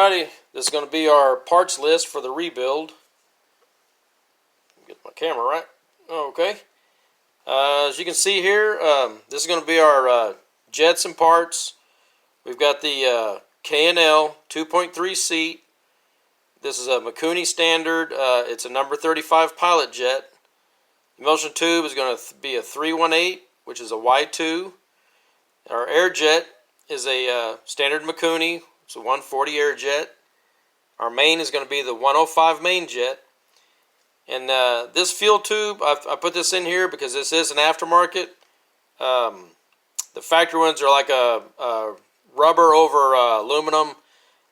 Alrighty, this is going to be our parts list for the rebuild. Get my camera right. Okay. As you can see here, this is going to be our Jetson parts. We've got the K&L 2.3 seat. This is a Mikuni standard. It's a number 35 pilot jet. The emulsion tube is going to be a 318, which is a Y2. Our air jet is a standard Mikuni. It's a 140 air jet. Our main is going to be the 105 main jet. And this fuel tube, I put this in here because this is an aftermarket. The factory ones are like a rubber over aluminum.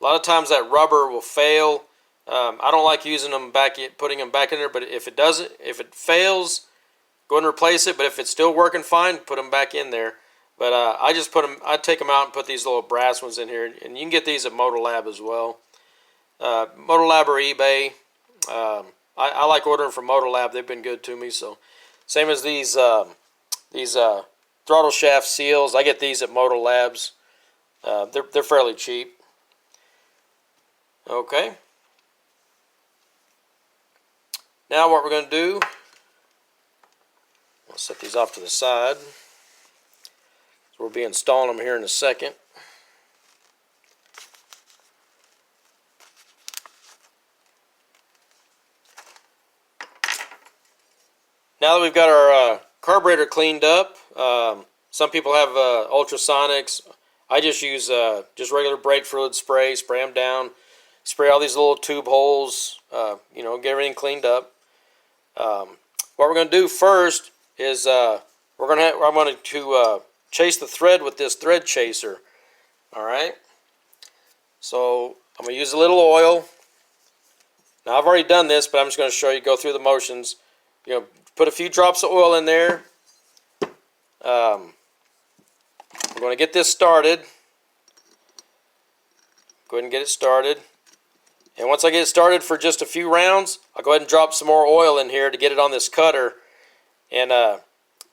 A lot of times that rubber will fail. I don't like using them putting them back in there. But if it fails, go and replace it. But if it's still working fine, put them back in there. But I just put them. I take them out and put these little brass ones in here, and you can get these at Motolab as well. Motolab or eBay. I like ordering from Motolab. They've been good to me. So, same as these throttle shaft seals. I get these at Motolabs. They're fairly cheap. Okay. Now what we're going to do, I'll set these off to the side. So we'll be installing them here in a second. Now that we've got our carburetor cleaned up, some people have ultrasonics. I just use just regular brake fluid spray them down, spray all these little tube holes, get everything cleaned up. What we're going to do first is I'm going to chase the thread with this thread chaser. All right. So I'm going to use a little oil. Now I've already done this, but I'm just going to show you, go through the motions. Put a few drops of oil in there. I'm going to get this started. Go ahead and get it started. And once I get it started for just a few rounds, I'll go ahead and drop some more oil in here to get it on this cutter. And you're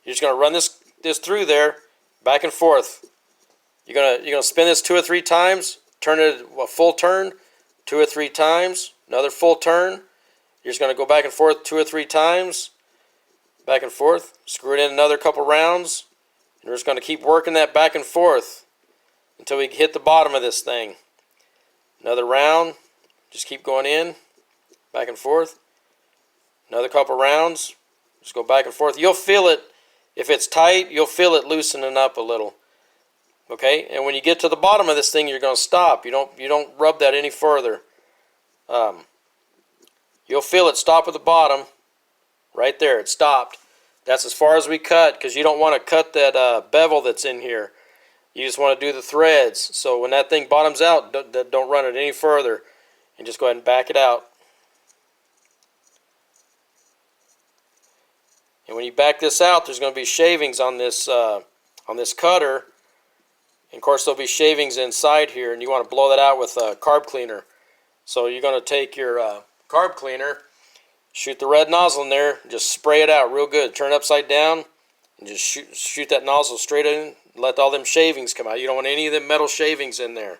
just going to run this through there, back and forth. You're gonna spin this 2 or 3 times, turn it a full turn, 2 or 3 times, another full turn. You're just going to go back and forth 2 or 3 times, back and forth. Screw it in another couple rounds. And we're just going to keep working that back and forth until we hit the bottom of this thing. Another round. Just keep going in, back and forth. Another couple rounds. Just go back and forth. You'll feel it. If it's tight, you'll feel it loosening up a little. Okay? And when you get to the bottom of this thing, you're going to stop. You don't rub that any further. You'll feel it stop at the bottom. Right there, it stopped. That's as far as we cut, because you don't want to cut that bevel that's in here. You just want to do the threads. So when that thing bottoms out, don't run it any further. And just go ahead and back it out. And when you back this out, there's going to be shavings on this cutter. And of course, there'll be shavings inside here, and you want to blow that out with a carb cleaner. So you're going to take your carb cleaner, shoot the red nozzle in there, and just spray it out real good. Turn it upside down, and just shoot that nozzle straight in. Let all them shavings come out. You don't want any of them metal shavings in there.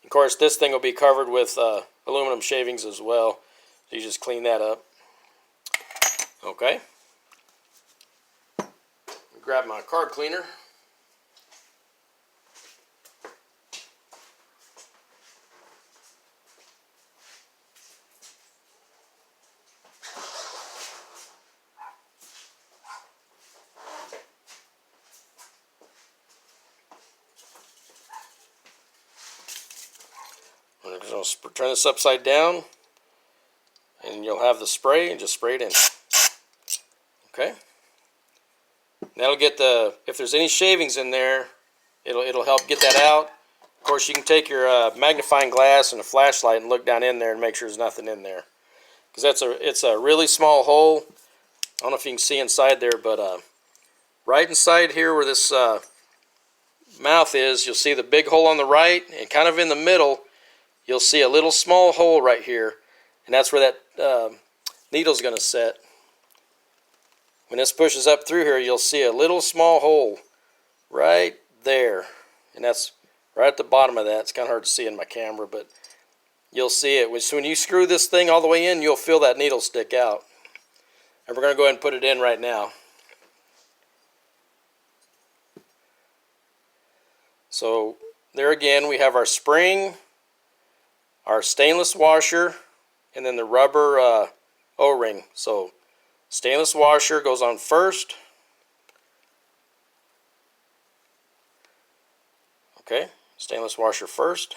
Of course, this thing will be covered with aluminum shavings as well. So you just clean that up. Okay. Grab my carb cleaner. I'm going to turn this upside down, and you'll have the spray, and just spray it in. Okay. That'll get if there's any shavings in there, it'll help get that out. Of course, you can take your magnifying glass and a flashlight and look down in there and make sure there's nothing in there, because it's a really small hole. I don't know if you can see inside there, but right inside here where this mouth is, you'll see the big hole on the right, and kind of in the middle, you'll see a little small hole right here, and that's where that needle's going to set. When this pushes up through here, you'll see a little small hole right there, and that's right at the bottom of that. It's kind of hard to see in my camera, but you'll see it. When you screw this thing all the way in, you'll feel that needle stick out. And we're going to go ahead and put it in right now. So there again, we have our spring, our stainless washer, and then the rubber O-ring. So stainless washer goes on first. Okay, stainless washer first.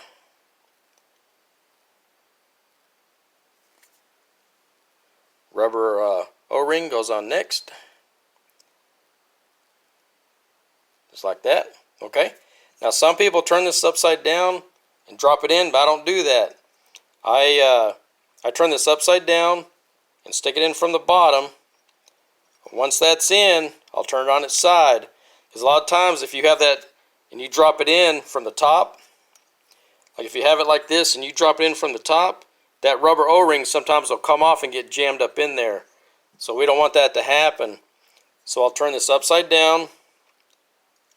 Rubber O-ring goes on next. Just like that. Okay. Now some people turn this upside down and drop it in, but I don't do that. I turn this upside down and stick it in from the bottom. Once that's in, I'll turn it on its side. Because a lot of times if you have that and you drop it in from the top, like if you have it like this and you drop it in from the top, that rubber O-ring sometimes will come off and get jammed up in there. So we don't want that to happen. So I'll turn this upside down.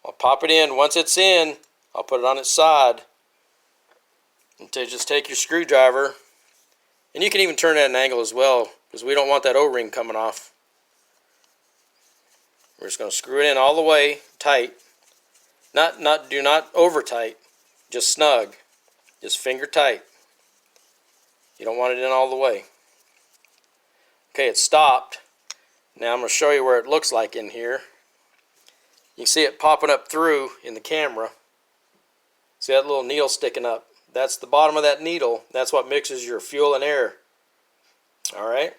I'll pop it in. Once it's in, I'll put it on its side. And just take your screwdriver. And you can even turn it at an angle as well, because we don't want that O-ring coming off. We're just going to screw it in all the way tight. Do not over tight. Just snug. Just finger tight. You don't want it in all the way. Okay, it's stopped. Now I'm going to show you where it looks like in here. You can see it popping up through in the camera. See that little needle sticking up? That's the bottom of that needle. That's what mixes your fuel and air. Alright.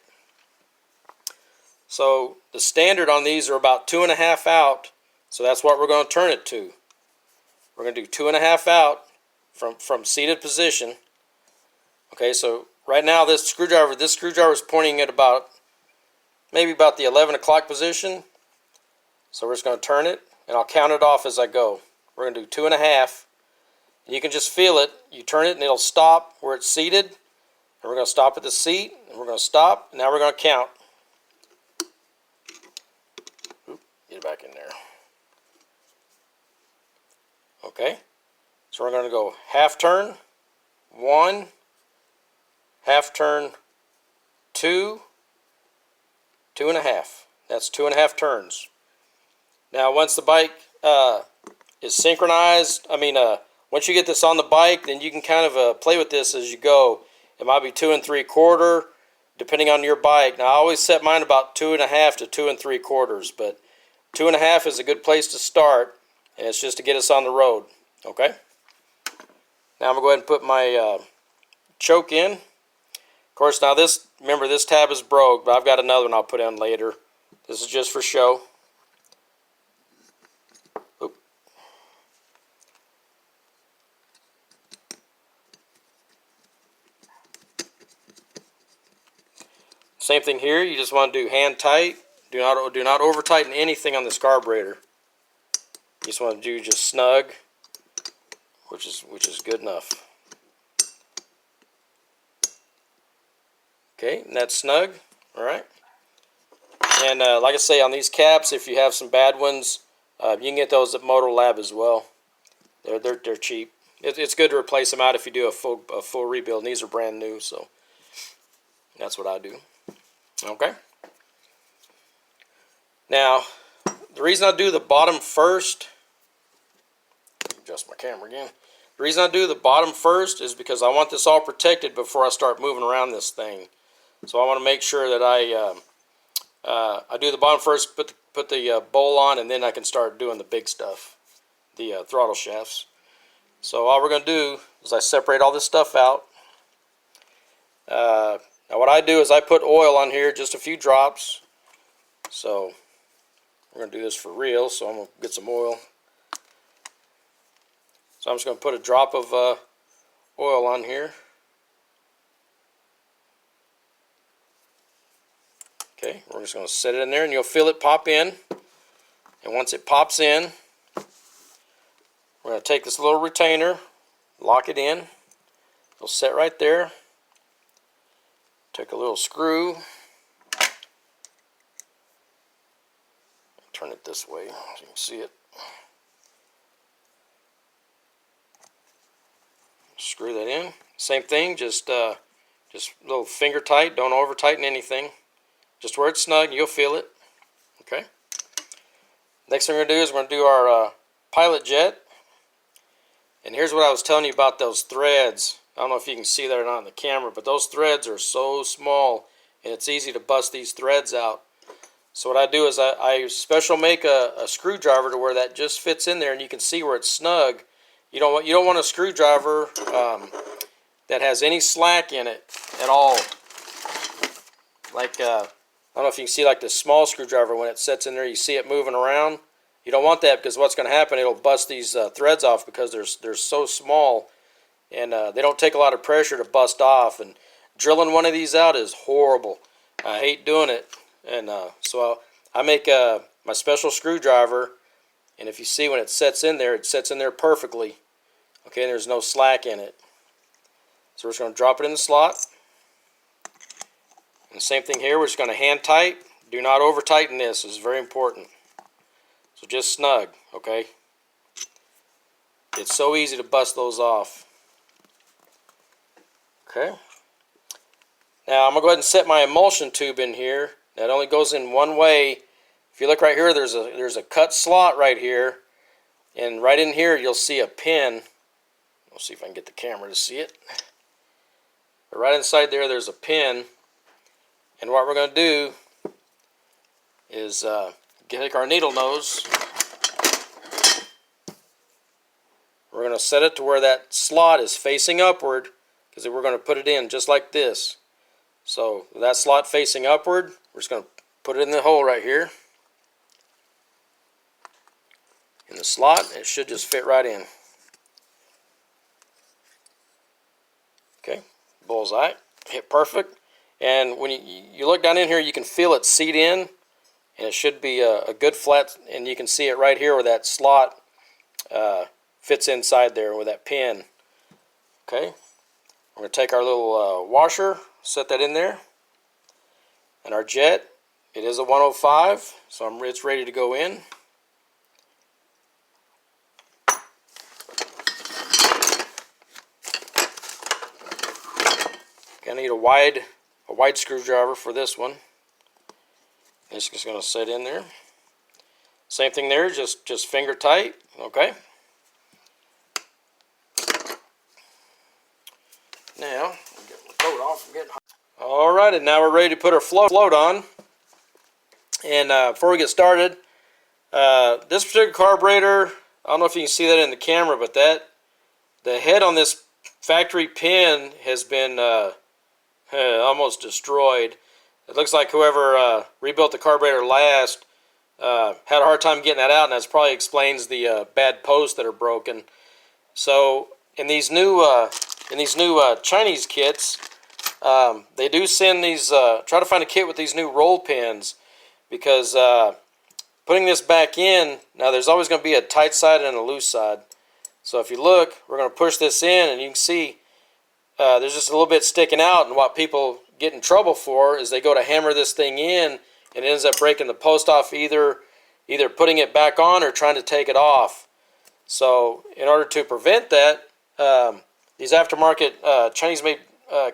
So the standard on these are about 2.5 out. So that's what we're going to turn it to. We're going to do 2.5 out from seated position. Okay, so right now this screwdriver is pointing at maybe about the 11 o'clock position. So we're just going to turn it, and I'll count it off as I go. We're going to do 2.5. And you can just feel it. You turn it and it'll stop where it's seated. And we're going to stop at the seat, and we're going to stop. And now we're going to count. Oop, get it back in there. Okay. So we're going to go half turn, 1, half turn, 2, 2.5. That's 2.5 turns. Now once the bike is synchronized, once you get this on the bike, then you can kind of play with this as you go. It might be 2 3/4, depending on your bike. Now I always set mine about 2.5 to 2 3/4, but 2.5 is a good place to start, and it's just to get us on the road. Okay. Now I'm gonna go ahead and put my choke in. Of course, now remember this tab is broke, but I've got another one I'll put in later. This is just for show. Oop. Same thing here. You just want to do hand tight. Do not over tighten anything on this carburetor. You just want to do just snug, which is good enough. Okay, and that's snug. All right. And like I say, on these caps, if you have some bad ones, you can get those at Motor Lab as well. They're cheap. It's good to replace them out if you do a full rebuild. And these are brand new, so that's what I do. Okay. Now, the reason I do the bottom first, adjust my camera again. The reason I do the bottom first is because I want this all protected before I start moving around this thing. So I want to make sure that I do the bottom first, put the bowl on, and then I can start doing the big stuff, the throttle shafts. So all we're going to do is I separate all this stuff out. Now what I do is I put oil on here, just a few drops. So we're going to do this for real, so I'm going to get some oil. So I'm just going to put a drop of oil on here. Okay, we're just going to set it in there, and you'll feel it pop in. And once it pops in, we're going to take this little retainer, lock it in. It'll set right there. Take a little screw. Turn it this way so you can see it. screw that in. Same thing, just a little finger tight. Don't over tighten anything. Just where it's snug, you'll feel it. Okay. Next thing we're going to do is we're going to do our pilot jet. And here's what I was telling you about those threads. I don't know if you can see that or not on the camera, but those threads are so small and it's easy to bust these threads out. So what I do is I special make a screwdriver to where that just fits in there and you can see where it's snug. You don't want a screwdriver that has any slack in it at all. Like I don't know if you can see like the small screwdriver when it sits in there, you see it moving around. You don't want that because what's going to happen, it'll bust these threads off because they're so small and they don't take a lot of pressure to bust off. And drilling one of these out is horrible. I hate doing it. And so I make my special screwdriver, and if you see when it sets in there perfectly. Okay, and there's no slack in it. So we're just going to drop it in the slot. And the same thing here, we're just going to hand tight. Do not over tighten this, it's very important. So just snug, okay? It's so easy to bust those off. Okay. Now I'm going to go ahead and set my emulsion tube in here. That only goes in one way. If you look right here, there's a cut slot right here. And right in here you'll see a pin. We'll see if I can get the camera to see it. But right inside there's a pin. And what we're going to do is take our needle nose. We're going to set it to where that slot is facing upward, because we're going to put it in just like this. So with that slot facing upward, we're just going to put it in the hole right here. In the slot, it should just fit right in. Okay, bullseye, hit perfect. And when you look down in here, you can feel it seat in, and it should be a good flat, and you can see it right here where that slot fits inside there with that pin. Okay, we're going to take our little washer, set that in there, and our jet, it is a 105, so it's ready to go in. Gonna need a wide screwdriver for this one. It's just gonna sit in there. Same thing there, just finger tight. Okay. Now get the float off. I'm getting hot. All right, and now we're ready to put our float on. And before we get started, this particular carburetor, I don't know if you can see that in the camera, but the head on this factory pin has been almost destroyed. It looks like whoever rebuilt the carburetor last had a hard time getting that out, and that probably explains the bad posts that are broken. So in these new Chinese kits, they do send these. Try to find a kit with these new roll pins, because putting this back in, now there's always going to be a tight side and a loose side. So if you look, we're going to push this in, and you can see there's just a little bit sticking out, and what people get in trouble for is they go to hammer this thing in and it ends up breaking the post off, either putting it back on or trying to take it off. So in order to prevent that, these aftermarket Chinese-made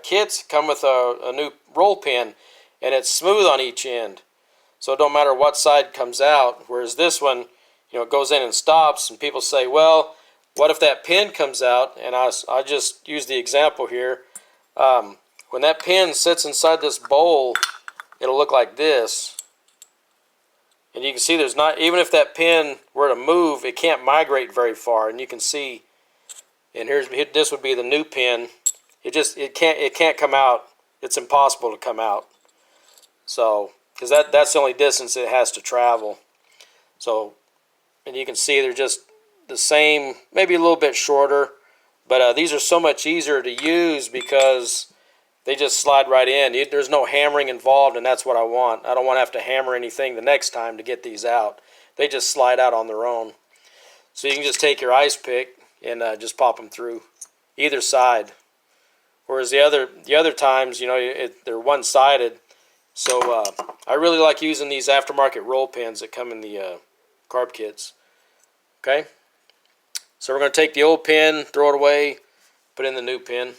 kits come with a new roll pin, and it's smooth on each end, so it don't matter what side comes out. Whereas this one, it goes in and stops, and people say, well, what if that pin comes out? And I just use the example here. When that pin sits inside this bowl, it'll look like this. And you can see there's not, even if that pin were to move, it can't migrate very far. And you can see, and this would be the new pin. It can't come out. It's impossible to come out. So, because that's the only distance it has to travel. So, and you can see they're just the same, maybe a little bit shorter, but these are so much easier to use because they just slide right in. There's no hammering involved, and that's what I want. I don't want to have to hammer anything the next time to get these out. They just slide out on their own. So you can just take your ice pick and just pop them through either side. Whereas the other times, they're one-sided. So I really like using these aftermarket roll pins that come in the carb kits. Okay. So we're going to take the old pin, throw it away, put in the new pin.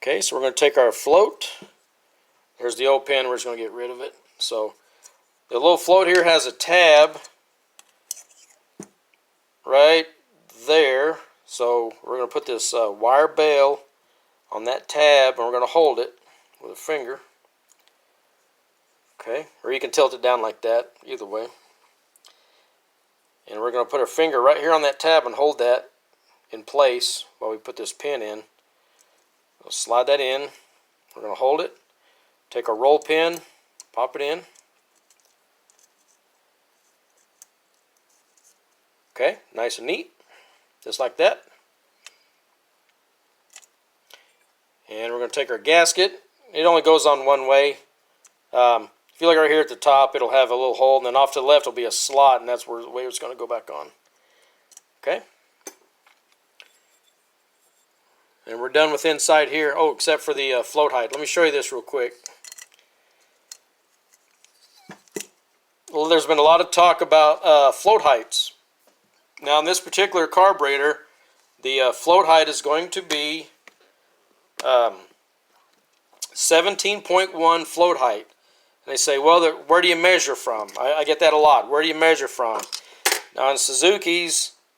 Okay, so we're going to take our float. There's the old pin. We're just going to get rid of it. So the little float here has a tab right there. So we're going to put this wire bail on that tab, and we're going to hold it with a finger. Okay, or you can tilt it down like that, either way. And we're going to put our finger right here on that tab and hold that in place while we put this pin in. We'll slide that in. We're going to hold it. Take our roll pin, pop it in. Okay, nice and neat, just like that. And we're going to take our gasket. It only goes on one way. If you look right here at the top, it'll have a little hole, and then off to the left will be a slot, and that's where the way it's going to go back on. Okay. And we're done with inside here. Oh, except for the float height. Let me show you this real quick. Well, there's been a lot of talk about float heights. Now, in this particular carburetor, the float height is going to be 17.1 float height. And they say, well, where do you measure from? I get that a lot. Where do you measure from? Now, in Suzuki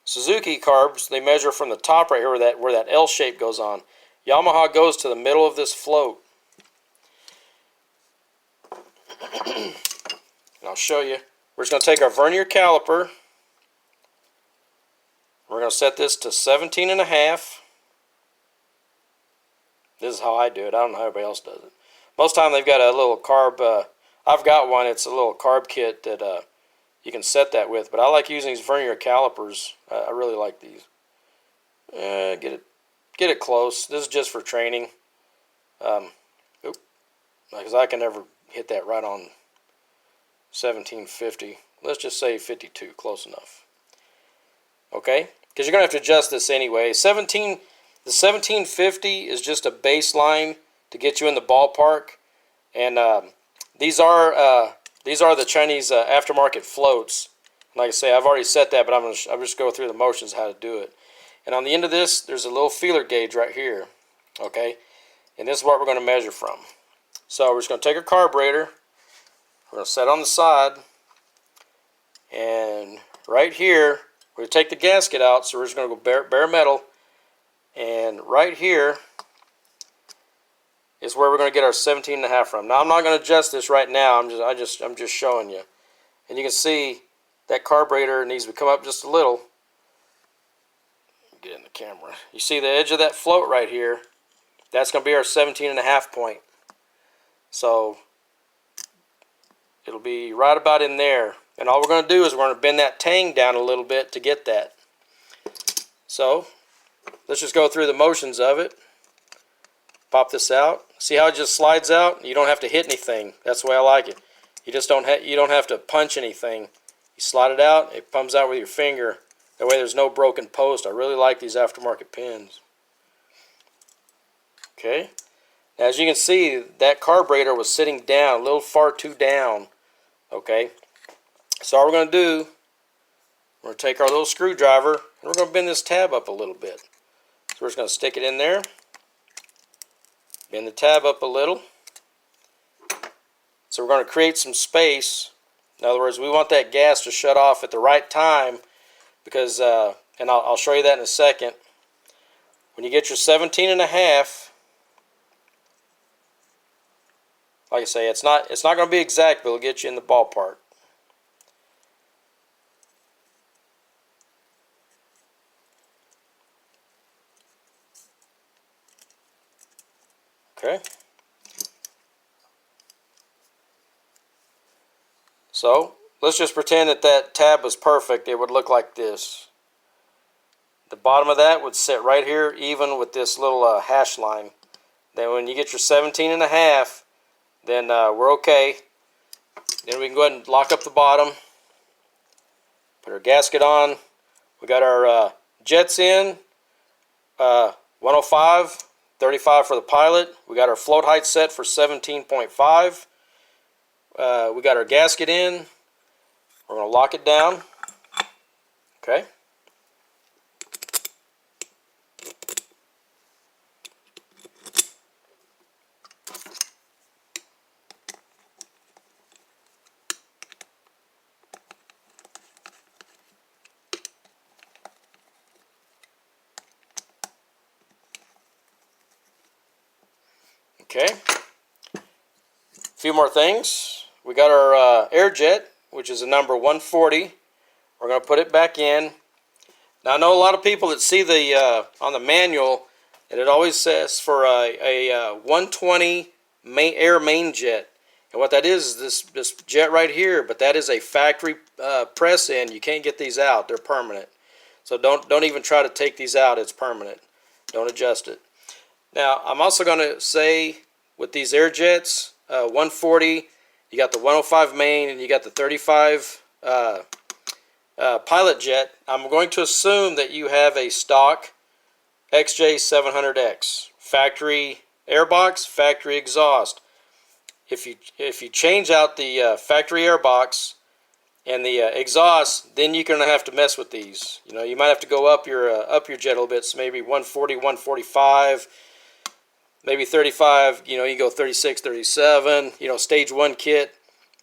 carbs, they measure from the top right here where that L shape goes on. Yamaha goes to the middle of this float. And I'll show you. We're just going to take our vernier caliper. We're going to set this to 17.5. This is how I do it. I don't know how everybody else does it. Most of the time they've got a little carb. I've got one. It's a little carb kit that you can set that with. But I like using these vernier calipers. I really like these. Get it close. This is just for training. Because I can never hit that right on 1750. Let's just say 52. Close enough. Okay? Because you're going to have to adjust this anyway. The 1750 is just a baseline to get you in the ballpark. And these are the Chinese aftermarket floats. Like I say, I've already set that, but I'm just go through the motions how to do it. And on the end of this, there's a little feeler gauge right here. Okay? And this is what we're going to measure from. So we're just going to take our carburetor. We're going to set on the side. And right here, we're going to take the gasket out. So we're just going to go bare metal. And right here is where we're going to get our 17.5 from. Now I'm not going to adjust this right now. I'm just showing you. And you can see that carburetor needs to come up just a little. Get in the camera. You see the edge of that float right here? That's going to be our 17.5 point. So it'll be right about in there. And all we're going to do is we're going to bend that tang down a little bit to get that. So let's just go through the motions of it. Pop this out. See how it just slides out? You don't have to hit anything. That's the way I like it. You just don't have to punch anything. You slide it out. It comes out with your finger. That way there's no broken post. I really like these aftermarket pins. Okay. Now, as you can see, that carburetor was sitting down, a little far too down. Okay. So all we're going to do, we're going to take our little screwdriver and we're going to bend this tab up a little bit. So we're just going to stick it in there. Bend the tab up a little. So we're going to create some space. In other words, we want that gas to shut off at the right time because, and I'll show you that in a second. When you get your 17.5, like I say, it's not going to be exact, but it'll get you in the ballpark. Okay. So let's just pretend that tab was perfect. It would look like this. The bottom of that would sit right here even with this little hash line. Then when you get your 17.5, then we're okay. Then we can go ahead and lock up the bottom. Put our gasket on. We got our jets in. 105. 35 for the pilot. We got our float height set for 17.5. We got our gasket in. We're going to lock it down. Okay. Okay. A few more things. We got our air jet, which is a number 140. We're going to put it back in. Now I know a lot of people that see the on the manual, and it always says for a 120 air main jet. And what that is this jet right here, but that is a factory press in. You can't get these out. They're permanent. So don't even try to take these out. It's permanent. Don't adjust it. Now I'm also going to say with these air jets, 140, you got the 105 main and you got the 35 pilot jet. I'm going to assume that you have a stock XJ700X factory airbox, factory exhaust. If you change out the factory airbox and the exhaust, then you're going to have to mess with these. You know, you might have to go up your jet a little bit. So maybe 140, 145, maybe 35. You know, you go 36, 37. You know, stage 1 kit,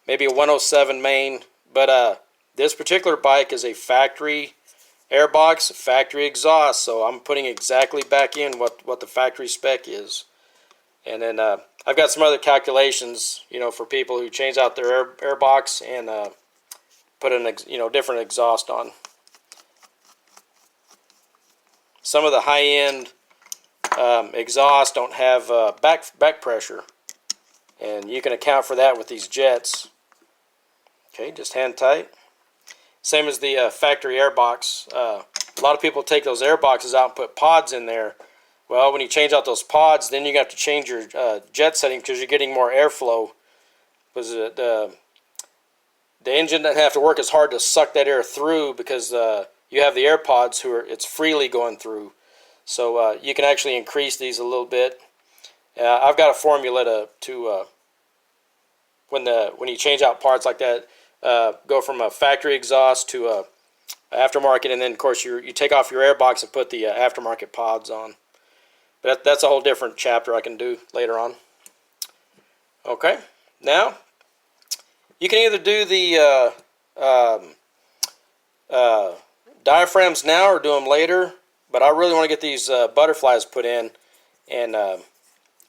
maybe a 107 main. But this particular bike is a factory airbox, factory exhaust. So I'm putting exactly back in what the factory spec is. And then I've got some other calculations, you know, for people who change out their airbox and put an different exhaust on. Some of the high-end exhausts don't have back pressure, and you can account for that with these jets. Okay, just hand tight. Same as the factory airbox. A lot of people take those airboxes out and put pods in there. Well, when you change out those pods, then you have to change your jet setting because you're getting more airflow. Because the engine doesn't have to work as hard to suck that air through because you have the air pods it's freely going through. So you can actually increase these a little bit. I've got a formula to when you change out parts like that, go from a factory exhaust to a aftermarket, and then of course you take off your airbox and put the aftermarket pods on. But that's a whole different chapter I can do later on. Okay, now you can either do the diaphragms now or do them later, but I really want to get these butterflies put in, and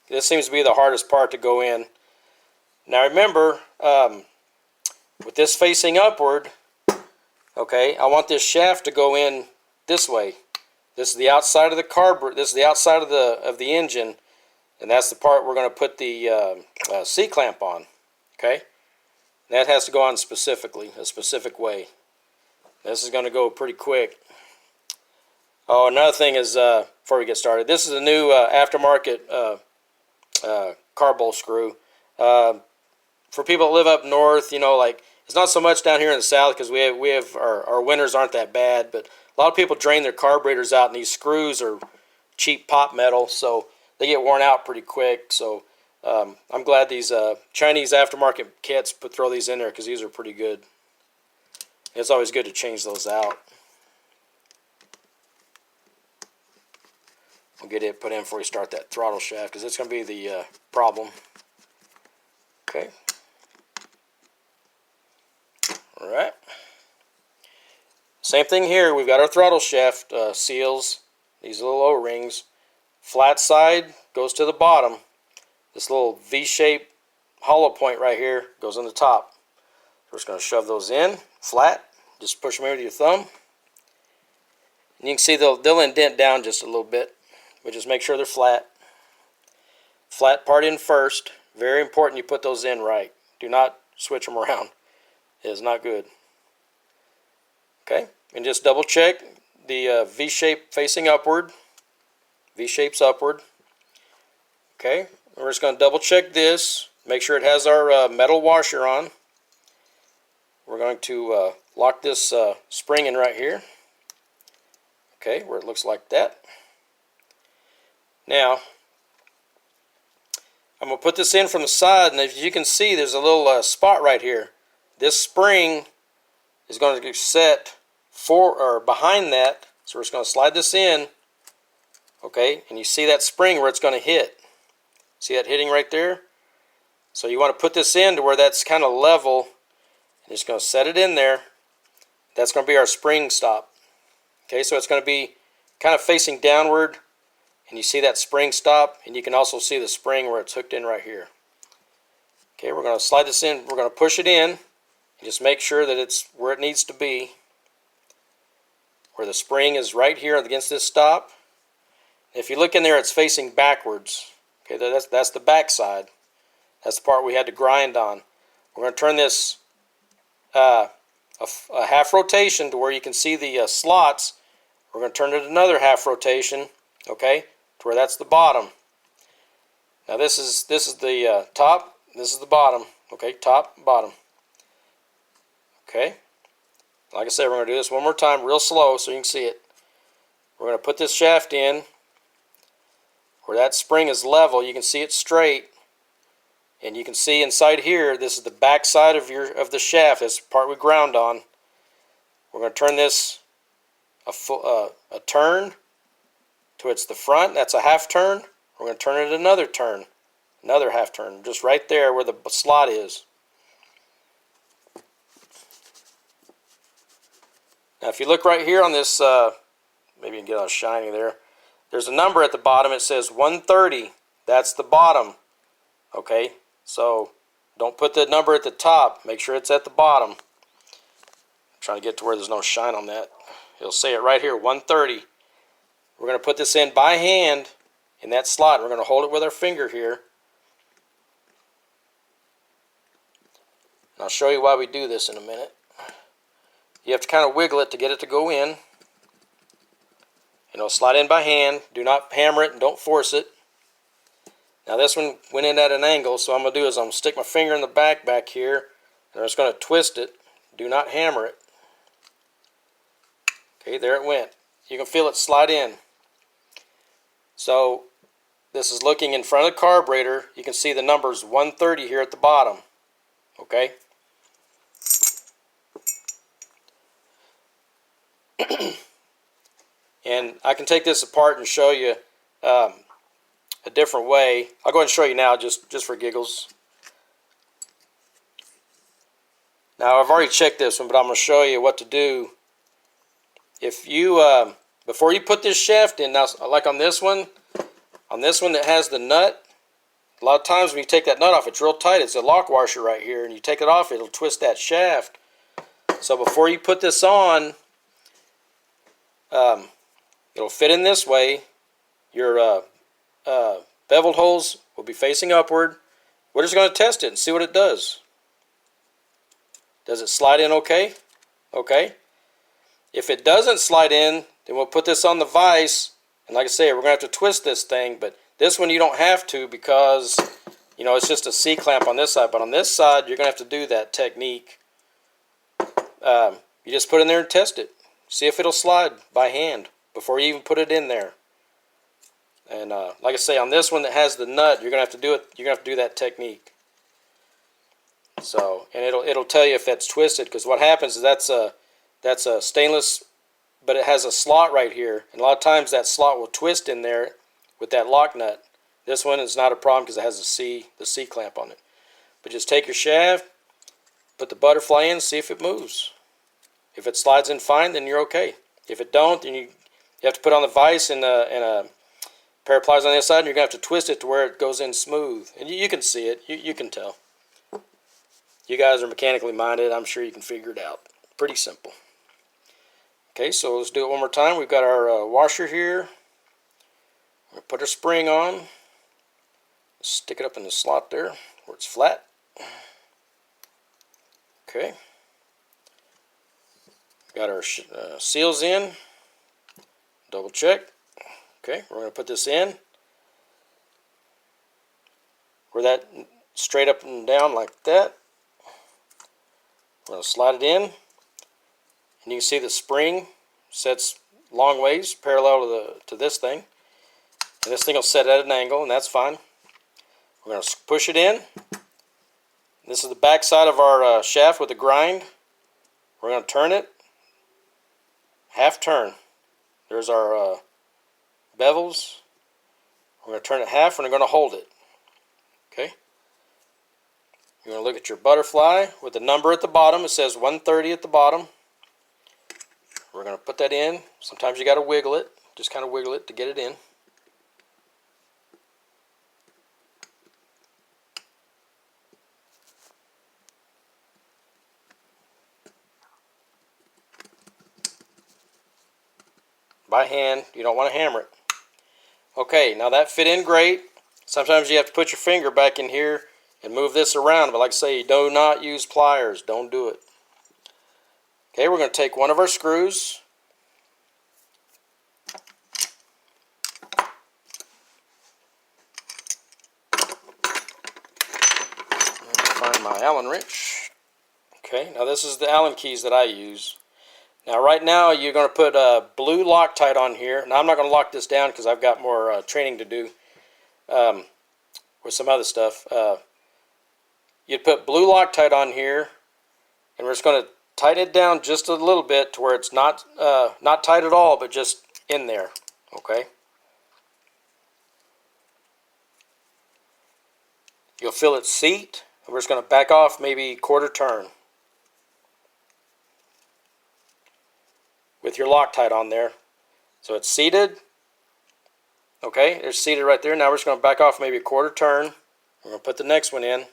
this seems to be the hardest part to go in. Now remember, with this facing upward, okay, I want this shaft to go in this way. This is the outside of the carb. This is the outside of the engine, and that's the part we're going to put the C-clamp on. Okay, that has to go on a specific way. This is going to go pretty quick. Oh, another thing is before we get started, this is a new aftermarket carb bolt screw. For people that live up north, you know, like it's not so much down here in the south because we have our winters aren't that bad, but a lot of people drain their carburetors out, and these screws are cheap pop metal, so they get worn out pretty quick. So I'm glad these Chinese aftermarket kits throw these in there because these are pretty good. It's always good to change those out. We'll get it put in before we start that throttle shaft because it's going to be the problem. Okay. All right. Same thing here. We've got our throttle shaft seals, these little O-rings. Flat side goes to the bottom. This little V-shaped hollow point right here goes on the top. We're just going to shove those in flat. Just push them in with your thumb. And you can see they'll indent down just a little bit, but just make sure they're flat. Flat part in first. Very important you put those in right. Do not switch them around. It is not good. Okay, and just double check the V-shape facing upward. V-shape's upward. Okay, we're just going to double check this. Make sure it has our metal washer on. We're going to lock this spring in right here. Okay, where it looks like that. Now, I'm going to put this in from the side, and as you can see, there's a little spot right here. This spring is going to set behind that, so we're just going to slide this in. Okay, and you see that spring where it's going to hit. See that hitting right there? So you want to put this in to where that's kind of level. And just going to set it in there. That's going to be our spring stop. Okay, so it's going to be kind of facing downward, and you see that spring stop, and you can also see the spring where it's hooked in right here. Okay, we're going to slide this in. We're going to push it in and just make sure that it's where it needs to be, where the spring is right here against this stop. If you look in there, it's facing backwards. Okay, that's the back side. That's the part we had to grind on. We're going to turn this a half rotation to where you can see the slots. We're going to turn it another half rotation, okay, to where that's the bottom. Now this is the top. This is the bottom. Okay, top, bottom. Okay. Like I said, we're going to do this one more time, real slow, so you can see it. We're going to put this shaft in where that spring is level. You can see it straight, and you can see inside here. This is the back side of the shaft. That's the part we ground on. We're going to turn this a turn to it's the front. That's a half turn. We're going to turn it another turn, another half turn, just right there where the slot is. Now, if you look right here on this, maybe you can get a shiny there. There's a number at the bottom. It says 130. That's the bottom. Okay, so don't put the number at the top. Make sure it's at the bottom. I'm trying to get to where there's no shine on that. It'll say it right here, 130. We're going to put this in by hand in that slot. We're going to hold it with our finger here. And I'll show you why we do this in a minute. You have to kind of wiggle it to get it to go in. You know, slide in by hand. Do not hammer it and don't force it. Now this one went in at an angle, so what I'm going to do is I'm going to stick my finger in the back here, and I'm just going to twist it. Do not hammer it. Okay, there it went. You can feel it slide in. So this is looking in front of the carburetor. You can see the numbers 130 here at the bottom. Okay. And I can take this apart and show you a different way. I'll go ahead and show you now just for giggles. Now I've already checked this one, but I'm going to show you what to do. If you before you put this shaft in, now like on this one that has the nut, a lot of times when you take that nut off, it's real tight. It's a lock washer right here, and you take it off, it'll twist that shaft. So before you put this on, it'll fit in this way. Your beveled holes will be facing upward. We're just going to test it and see what it does. Does it slide in okay? Okay. If it doesn't slide in, then we'll put this on the vise. And like I say, we're going to have to twist this thing. But this one you don't have to, because, you know, it's just a C-clamp on this side. But on this side, you're going to have to do that technique. You just put it in there and test it. See if it'll slide by hand before you even put it in there. And like I say, on this one that has the nut, you're gonna have to do it. You're gonna have to do that technique. So, and it'll tell you if that's twisted, because what happens is that's a stainless, but it has a slot right here, and a lot of times that slot will twist in there with that lock nut. This one is not a problem because it has the C clamp on it. But just take your shaft, put the butterfly in, see if it moves. If it slides in fine, then you're okay. If it don't, then you have to put on the vise and a pair of pliers on the other side, and you're going to have to twist it to where it goes in smooth. And you can see it. You can tell. You guys are mechanically minded. I'm sure you can figure it out. Pretty simple. Okay, so let's do it one more time. We've got our washer here. We'll put our spring on. Stick it up in the slot there where it's flat. Okay. Got our seals in. Double check. Okay, we're going to put this in. Where that straight up and down like that. We're going to slide it in. And you can see the spring sets long ways parallel to this thing. And this thing will set at an angle, and that's fine. We're going to push it in. This is the back side of our shaft with the grind. We're going to turn it. Half turn. There's our bevels. We're going to turn it half, and we're going to hold it. Okay. You're going to look at your butterfly with the number at the bottom. It says 130 at the bottom. We're going to put that in. Sometimes you got to wiggle it. Just kind of wiggle it to get it in. by hand. You don't want to hammer it. Okay, now that fit in great. Sometimes you have to put your finger back in here and move this around, but like I say, do not use pliers. Don't do it. Okay, we're going to take one of our screws. Find my Allen wrench. Okay, now this is the Allen keys that I use. Now right now you're going to put blue Loctite on here. Now I'm not going to lock this down because I've got more training to do with some other stuff. You'd put blue Loctite on here, and we're just going to tighten it down just a little bit to where it's not tight at all, but just in there. Okay. You'll feel it seat. We're just going to back off maybe quarter turn with your Loctite on there. So it's seated. Okay, it's seated right there. Now we're just going to back off maybe a quarter turn. We're going to put the next one in.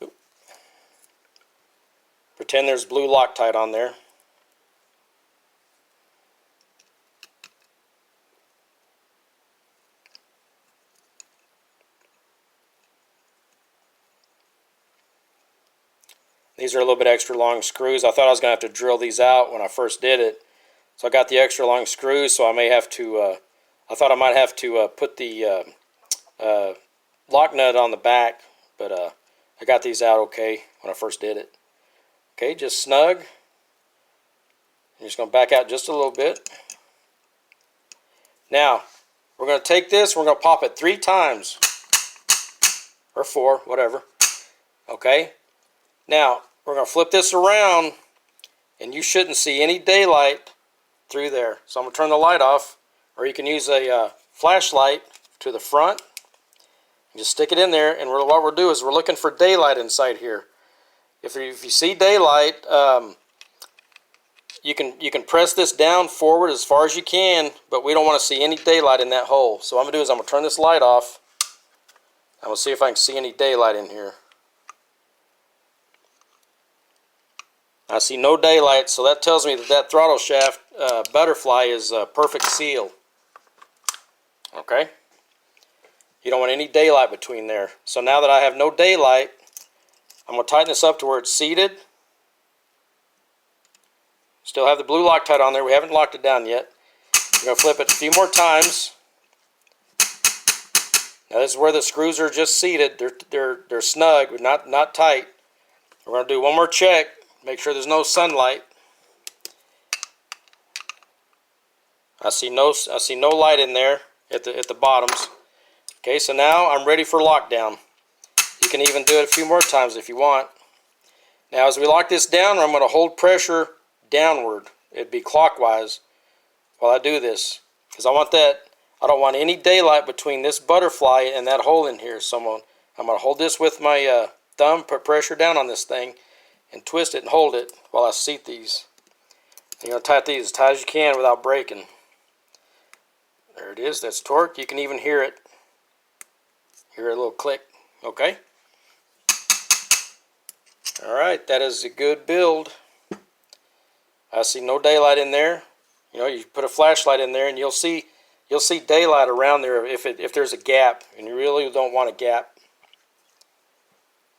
Oop. Pretend there's blue Loctite on there. These are a little bit extra long screws. I thought I was going to have to drill these out when I first did it. So I got the extra long screws, so I may have to, I thought I might have to put the lock nut on the back, but I got these out okay when I first did it. Okay, just snug. I'm just going to back out just a little bit. Now, we're going to take this, we're going to pop it 3 times, or 4, whatever. Okay. Now, we're going to flip this around, and you shouldn't see any daylight through there. So I'm going to turn the light off, or you can use a flashlight to the front. Just stick it in there, and what we'll do is we're looking for daylight inside here. If you see daylight, you can press this down forward as far as you can, but we don't want to see any daylight in that hole. So what I'm going to do is I'm going to turn this light off. I'm going to see if I can see any daylight in here. I see no daylight, so that tells me that that throttle shaft butterfly is a perfect seal. Okay? You don't want any daylight between there. So now that I have no daylight, I'm going to tighten this up to where it's seated. Still have the blue Loctite on there. We haven't locked it down yet. I'm going to flip it a few more times. Now this is where the screws are just seated. They're snug, but not tight. We're going to do one more check. Make sure there's no sunlight. I see no light in there at the bottoms. Okay, so now I'm ready for lockdown. You can even do it a few more times if you want. Now as we lock this down, I'm going to hold pressure downward. It'd be clockwise while I do this, because I don't want any daylight between this butterfly and that hole in here. So I'm going to hold this with my thumb, put pressure down on this thing, and twist it and hold it while I seat these. You're going to tighten these as tight as you can without breaking. There it is. That's torque. You can even hear it. Hear a little click. Okay. Alright, that is a good build. I see no daylight in there. You know, you put a flashlight in there and you'll see daylight around there if there's a gap, and you really don't want a gap.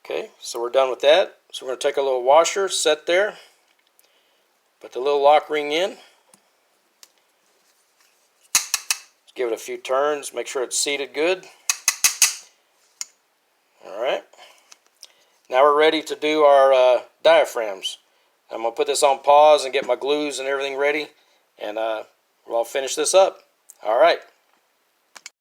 Okay, so we're done with that. So we're going to take a little washer, set there, put the little lock ring in, just give it a few turns, make sure it's seated good. Alright, now we're ready to do our diaphragms. I'm going to put this on pause and get my glues and everything ready, and we'll finish this up. Alright.